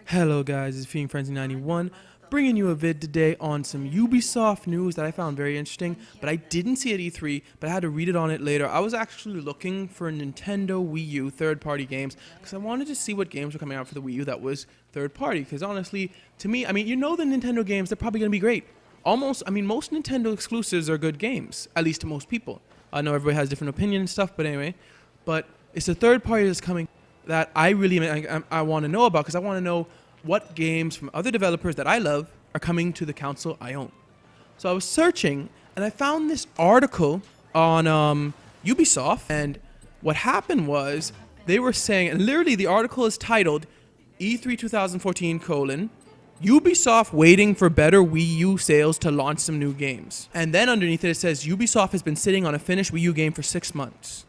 Hello guys, it's Fiend Frenzy 91, bringing you a vid today on some Ubisoft news that I found very interesting, but I didn't see at E3, but I had to read it on it later. I was actually looking for Nintendo Wii U third-party games, because I wanted to see what games were coming out for the Wii U that was third-party, because honestly, to me, you know the Nintendo games, they're probably going to be great. Most Nintendo exclusives are good games, at least to most people. I know everybody has different opinions and stuff, but anyway, it's a third party that's coming that I really I want to know about, because I want to know what games from other developers that I love are coming to the console I own. So I was searching and I found this article on Ubisoft, and what happened was they were saying, and literally the article is titled E3 2014 : Ubisoft waiting for better Wii U sales to launch some new games. And then underneath it says Ubisoft has been sitting on a finished Wii U game for 6 months.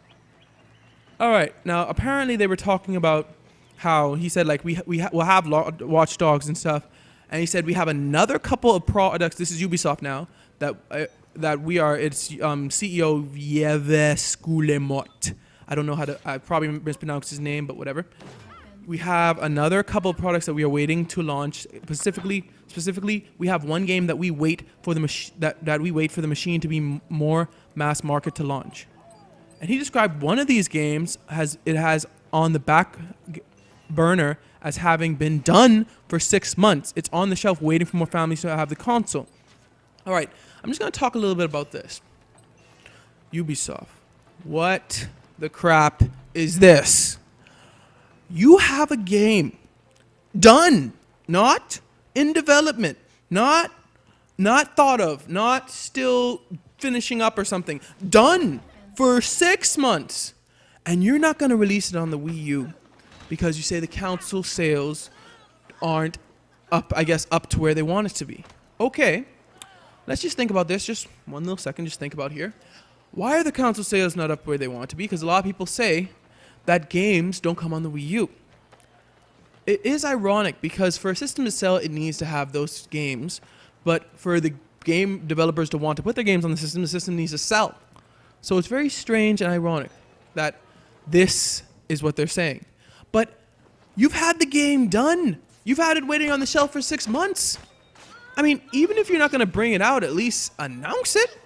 Alright, now apparently they were talking about how he said like we'll have Watch Dogs and stuff, and he said we have another couple of products. This is Ubisoft now that we are. It's CEO Yves Guillemot. I don't know how to. I probably mispronounced his name, but whatever. We have another couple of products that we are waiting to launch. Specifically, we have one game that we wait for the machine to be more mass market to launch. And he described one of these games has on the back burner as having been done for 6 months. It's on the shelf waiting for more families to have the console. All right, I'm just going to talk a little bit about this. Ubisoft, what the crap is this? You have a game done, not in development, not thought of, not still finishing up or something, done for 6 months, and you're not going to release it on the Wii U because you say the console sales aren't up to where they want it to be. Okay, let's just think about this just one little second. Just think about here. Why are the console sales not up where they want it to be? Because a lot of people say that games don't come on the Wii U. It is ironic because for a system to sell, it needs to have those games, but for the game developers to want to put their games on the system needs to sell. So it's very strange and ironic that this is what they're saying. But you've had the game done. You've had it waiting on the shelf for 6 months. I mean, even if you're not going to bring it out, at least announce it.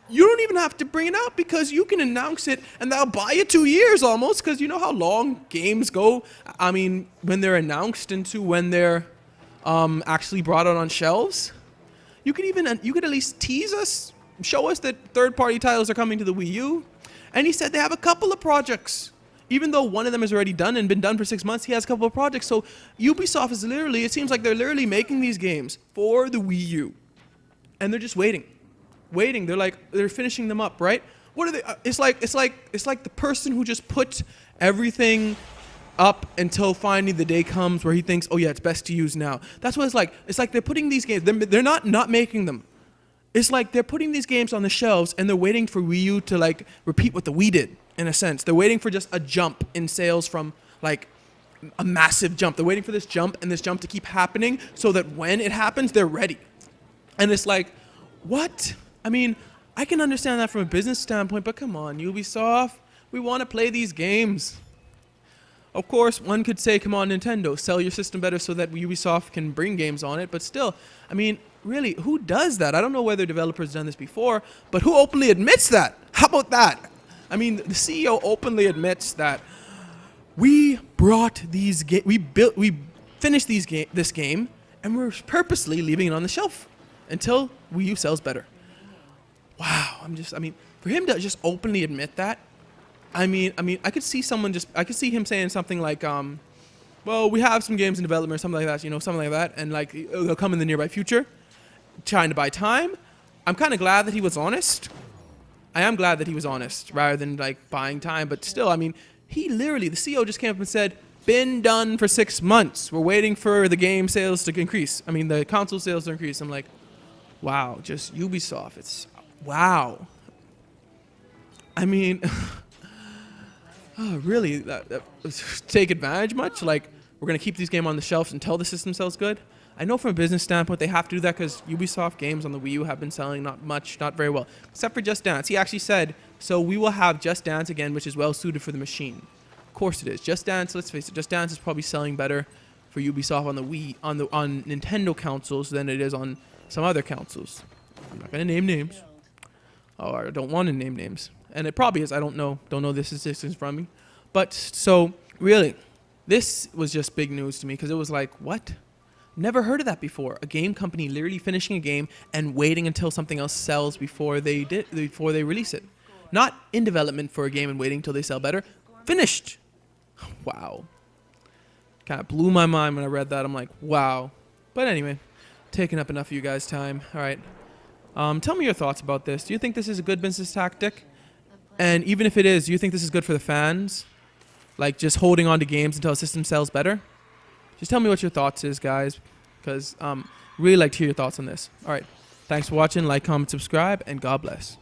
You don't even have to bring it out because you can announce it and that'll buy you 2 years almost, because you know how long games go. I mean, when they're announced into when they're actually brought out on shelves. You could at least tease us, show us that third-party titles are coming to the Wii U. And he said they have a couple of projects. Even though one of them is already done and been done for 6 months, he has a couple of projects. So Ubisoft is it seems like they're literally making these games for the Wii U. And they're just waiting. They're finishing them up, right? What are they? It's like the person who just put everything up until finally the day comes where he thinks, oh yeah, it's best to use now. That's what it's like. It's like they're putting these games, they're not making them. It's like they're putting these games on the shelves and they're waiting for Wii U to like repeat what the Wii did, in a sense. They're waiting for just a jump in sales from like a massive jump. They're waiting for this jump and this jump to keep happening so that when it happens, they're ready. And it's like, what? I mean, I can understand that from a business standpoint, but come on, Ubisoft, we want to play these games. Of course, one could say, come on, Nintendo, sell your system better so that Ubisoft can bring games on it. But still, I mean, really, who does that? I don't know whether developers have done this before, but who openly admits that? How about that? I mean, the CEO openly admits that we brought these we finished this game, and we're purposely leaving it on the shelf until Wii U sells better. Wow, for him to just openly admit that, I could see him saying something like, well, we have some games in development or something like that, and like they'll come in the nearby future, trying to buy time. I'm kind of glad that he was honest. I am glad that he was honest rather than like buying time, but still, he literally, the CEO just came up and said, been done for 6 months. We're waiting for the game sales to increase. The console sales to increase. I'm like, wow, just Ubisoft. Wow. Really, take advantage much? Like, we're going to keep these games on the shelves until the system sells good? I know from a business standpoint they have to do that because Ubisoft games on the Wii U have been selling not very well. Except for Just Dance. He actually said, so we will have Just Dance again, which is well suited for the machine. Of course it is. Just Dance, let's face it, Just Dance is probably selling better for Ubisoft on the Wii on Nintendo consoles than it is on some other consoles. I'm not gonna name names, or I don't want to name names, and it probably is. I don't know the statistics from me, but so really, this was just big news to me because it was like, what? Never heard of that before. A game company literally finishing a game and waiting until something else sells before they release it. Not in development for a game and waiting until they sell better. Finished. Wow. Kind of blew my mind when I read that. I'm like, wow. But anyway, taking up enough of you guys' time. All right. Tell me your thoughts about this. Do you think this is a good business tactic? And even if it is, do you think this is good for the fans? Like just holding on to games until a system sells better? Just tell me what your thoughts is, guys, because really like to hear your thoughts on this. All right. Thanks for watching. Like, comment, subscribe, and God bless.